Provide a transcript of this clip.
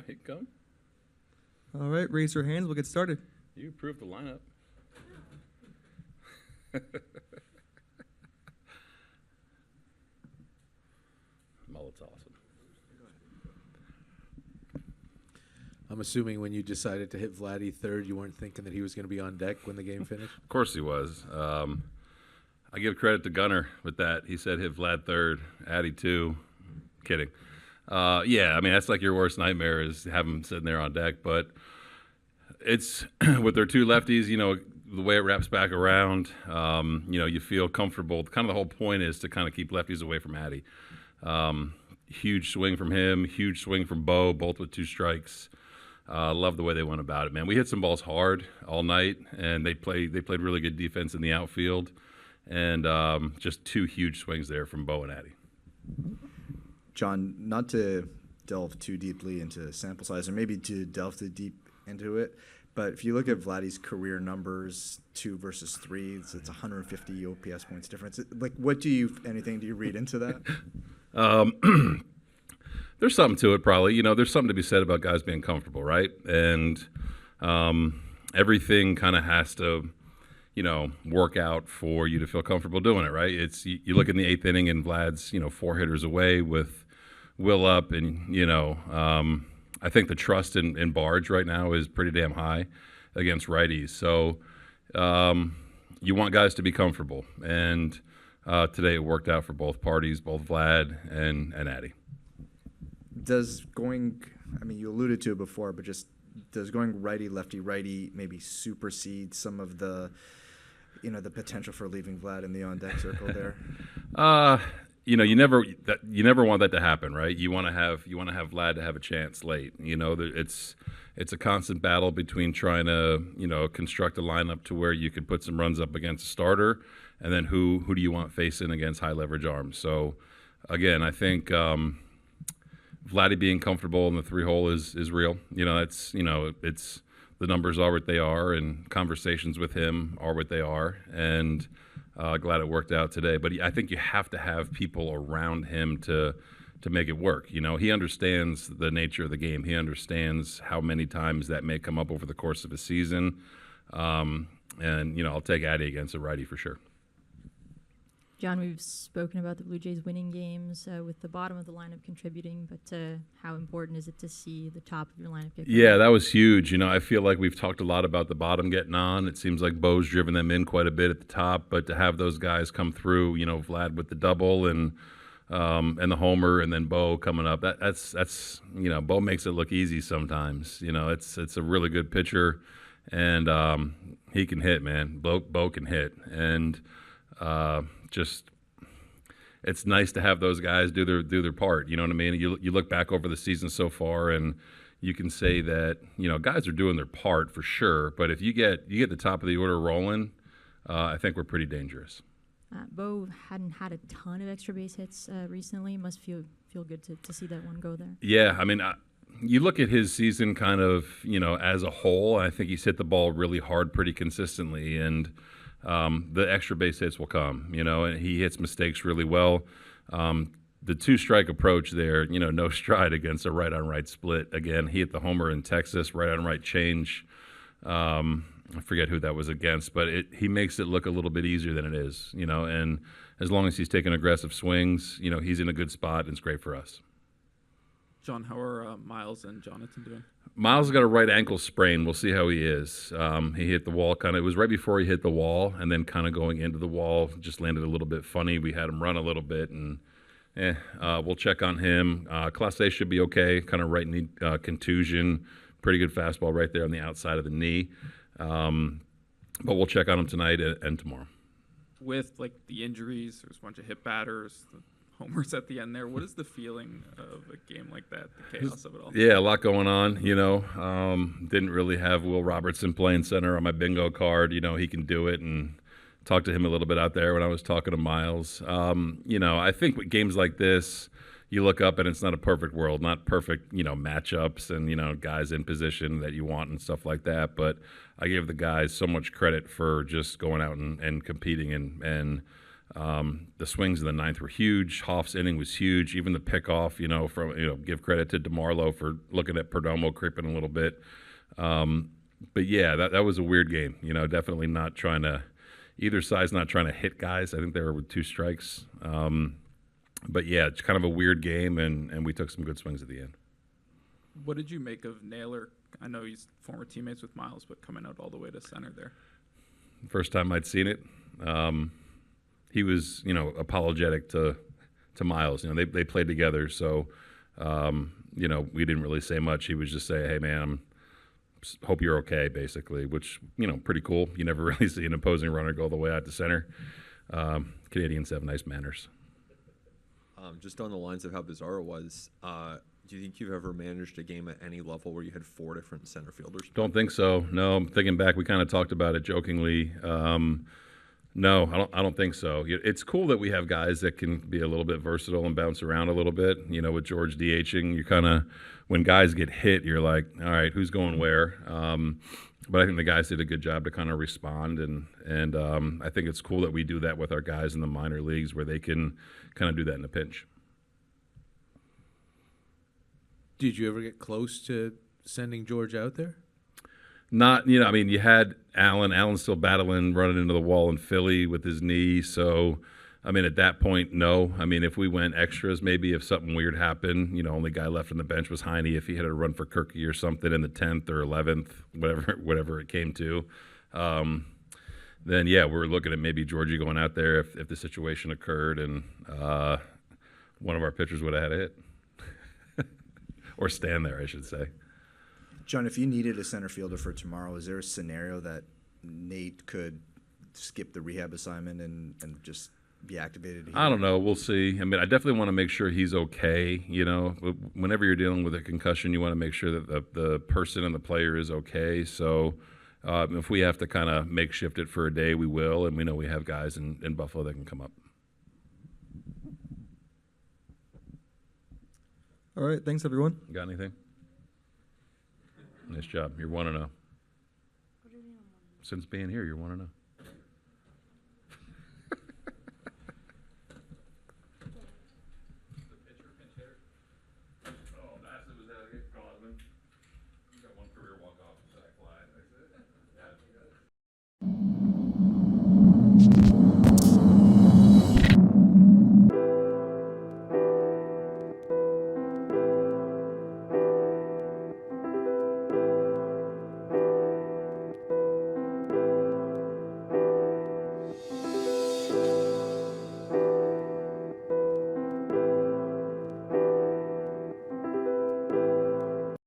right, come. All right, raise your hands. We'll get started. You approved the lineup. Mullet's awesome. I'm assuming when you decided to hit Vladdy third, you weren't thinking that he was going to be on deck when the game finished? Of course he was. I give credit to Gunner with that. He said hit Vlad third, Addy two. Kidding. Yeah, I mean, that's like your worst nightmare is have him sitting there on deck. But it's with their two lefties, you know, the way it wraps back around, you know, you feel comfortable. Kind of the whole point is to kind of keep lefties away from Addy. Huge swing from him, huge swing from Bo, both with 2 strikes. Love the way they went about it, man. We hit some balls hard all night, and they played really good defense in the outfield. And just 2 huge swings there from Bo and Addy. John, not to delve too deeply into sample size, or maybe to delve too deep into it, but if you look at Vladdy's career numbers, 2 versus 3, so it's 150 OPS points difference. Like, anything do you read into that? There's something to it, probably. You know, there's something to be said about guys being comfortable, right? And everything kind of has to, you know, work out for you to feel comfortable doing it, right? It's you look in the 8th inning and Vlad's, you know, 4 hitters away with Will up, and you know, I think the trust in Barge right now is pretty damn high against righties. So you want guys to be comfortable, and today it worked out for both parties, both Vlad and Addy. You alluded to it before, but does going righty, lefty, righty maybe supersede some of the, you know, the potential for leaving Vlad in the on-deck circle there? You know, you never want that to happen, right? You want to have Vlad to have a chance late. You know, it's a constant battle between trying to, you know, construct a lineup to where you could put some runs up against a starter, and then who do you want facing against high leverage arms? So, again, I think Vladdy being comfortable in the 3-hole is real. You know, it's the numbers are what they are, and conversations with him are what they are, and glad it worked out today. But I think you have to have people around him to make it work. You know, he understands the nature of the game. He understands how many times that may come up over the course of a season. And, you know, I'll take Addy against a righty for sure. John, we've spoken about the Blue Jays winning games with the bottom of the lineup contributing, but how important is it to see the top of your lineup get going? Yeah, that was huge. You know, I feel like we've talked a lot about the bottom getting on. It seems like Bo's driven them in quite a bit at the top, but to have those guys come through, you know, Vlad with the double and the homer, and then Bo coming up, that's you know, Bo makes it look easy sometimes. You know, it's a really good pitcher, and he can hit, man. Bo can hit, and just it's nice to have those guys do their part. You know what I mean? You look back over the season so far, and you can say that, you know, guys are doing their part for sure. But if you get the top of the order rolling, I think we're pretty dangerous. Bo hadn't had a ton of extra base hits recently. Must feel good to see that one go there. Yeah, I mean, you look at his season kind of, you know, as a whole. I think he's hit the ball really hard, pretty consistently, and the extra base hits will come, you know, and he hits mistakes really well. The 2-strike approach there, you know, no stride against a right-on-right split. Again, he hit the homer in Texas, right-on-right change. I forget who that was against, but he makes it look a little bit easier than it is, you know, and as long as he's taking aggressive swings, you know, he's in a good spot, and it's great for us. John, how are Miles and Jonathan doing? Miles got a right ankle sprain. We'll see how he is. He hit the wall it was right before he hit the wall, and then kind of going into the wall, just landed a little bit funny. We had him run a little bit, and we'll check on him. Class A should be okay, kind of right knee contusion, pretty good fastball right there on the outside of the knee. But we'll check on him tonight and tomorrow. With, like, the injuries, there's a bunch of hit batters, the homers at the end there. What is the feeling of a game like that, the chaos of it all? Yeah, a lot going on, you know. Didn't really have Will Robertson playing center on my bingo card. You know, he can do it, and talked to him a little bit out there when I was talking to Miles. You know, I think with games like this, you look up and it's not a perfect world, not perfect, you know, matchups and, you know, guys in position that you want and stuff like that. But I give the guys so much credit for just going out and competing and The swings in the ninth were huge. Hoff's inning was huge. Even the pickoff, give credit to DeMarlo for looking at Perdomo creeping a little bit. But yeah, that was a weird game. Definitely not trying to, either side's not trying to hit guys. I think they were with 2 strikes. But yeah, it's kind of a weird game, and we took some good swings at the end. What did you make of Naylor? I know he's former teammates with Miles, but coming out all the way to center there. First time I'd seen it. He was, apologetic to Miles. They played together, so we didn't really say much. He was just saying, "Hey, man, hope you're okay," basically, which pretty cool. You never really see an opposing runner go the way out to center. Canadians have nice manners. Just on the lines of how bizarre it was, do you think you've ever managed a game at any level where you had 4 different center fielders? Don't think so. No, I'm thinking back. We kind of talked about it jokingly. No, I don't think so. It's cool that we have guys that can be a little bit versatile and bounce around a little bit. With George DHing, you kind of, when guys get hit, you're like, all right, who's going where? But I think the guys did a good job to kind of respond, and I think it's cool that we do that with our guys in the minor leagues where they can kind of do that in a pinch. Did you ever get close to sending George out there? Not, you had Allen. Allen's still battling, running into the wall in Philly with his knee. So, at that point, no. If we went extras, maybe if something weird happened, only guy left on the bench was Heine. If he had a run for Kirky or something in the 10th or 11th, whatever it came to, then, yeah, we were looking at maybe Georgie going out there if the situation occurred and one of our pitchers would have had a hit. Or stand there, I should say. John, if you needed a center fielder for tomorrow, is there a scenario that Nate could skip the rehab assignment and just be activated here? I don't know. We'll see. I definitely want to make sure he's okay. Whenever you're dealing with a concussion, you want to make sure that the person and the player is okay. So if we have to kind of makeshift it for a day, we will. And we know we have guys in Buffalo that can come up. All right, thanks, everyone. Got anything? Nice job. You're 1-0. Since being here, you're 1-0.